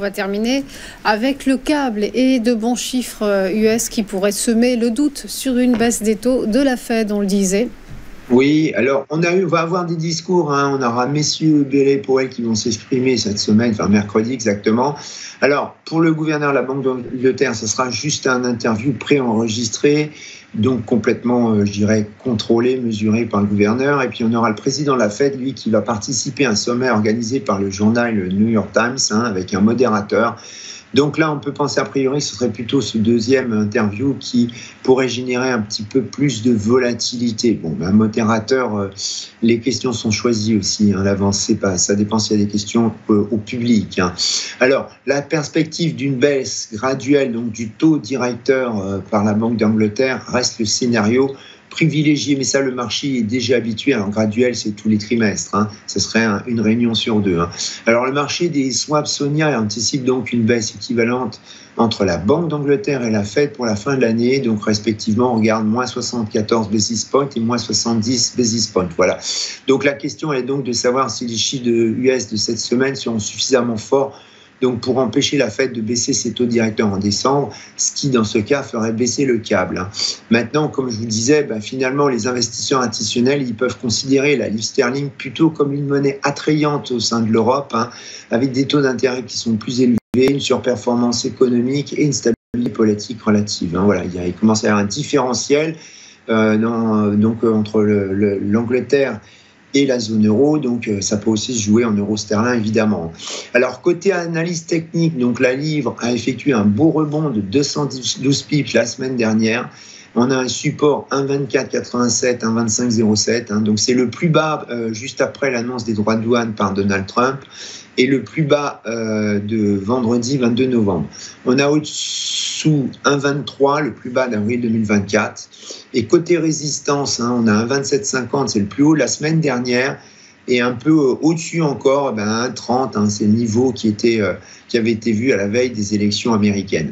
va terminer avec le câble et de bons chiffres US qui pourraient semer le doute sur une baisse des taux de la Fed, on le disait. Oui, alors on va avoir des discours, on aura messieurs Bailey et Powell qui vont s'exprimer cette semaine, enfin mercredi exactement. Alors pour le gouverneur de la Banque d'Angleterre, ce sera juste un interview préenregistré, donc complètement, je dirais, contrôlé, mesuré par le gouverneur. Et puis on aura le président de la Fed, lui, qui va participer à un sommet organisé par le journal New York Times, avec un modérateur. Donc là, on peut penser a priori que ce serait plutôt ce deuxième interview qui pourrait générer un petit peu plus de volatilité. Bon, un modérateur, les questions sont choisies aussi. L'avance, c'est pas, ça dépend s'il y a des questions au public. Alors, la perspective d'une baisse graduelle donc du taux directeur par la Banque d'Angleterre reste le scénario privilégié, mais ça, le marché est déjà habitué. Alors, graduel, c'est tous les trimestres. Ce serait une réunion sur deux. Alors, le marché des swaps SONIA anticipe donc une baisse équivalente entre la Banque d'Angleterre et la Fed pour la fin de l'année. Donc, respectivement, on regarde moins 74 basis points et moins 70 basis points. Voilà. Donc, la question est donc de savoir si les chiffres de US de cette semaine seront suffisamment forts donc pour empêcher la Fed de baisser ses taux directeurs en décembre, ce qui, dans ce cas, ferait baisser le câble. Maintenant, comme je vous disais, finalement, les investisseurs institutionnels, ils peuvent considérer la livre sterling plutôt comme une monnaie attrayante au sein de l'Europe, avec des taux d'intérêt qui sont plus élevés, une surperformance économique et une stabilité politique relative. Voilà, il commence à y avoir un différentiel entre l'Angleterre et la zone euro, donc ça peut aussi se jouer en euro sterling évidemment. Alors côté analyse technique, donc la livre a effectué un beau rebond de 212 pips la semaine dernière. On a un support 1,2487, 1,2507, donc c'est le plus bas juste après l'annonce des droits de douane par Donald Trump et le plus bas de vendredi 22 novembre. On a au-dessous 1,23, le plus bas d'avril 2024. Et côté résistance, on a 1,2750, c'est le plus haut la semaine dernière. Et un peu au-dessus encore, 1,30, c'est le niveau qui avait été vu à la veille des élections américaines.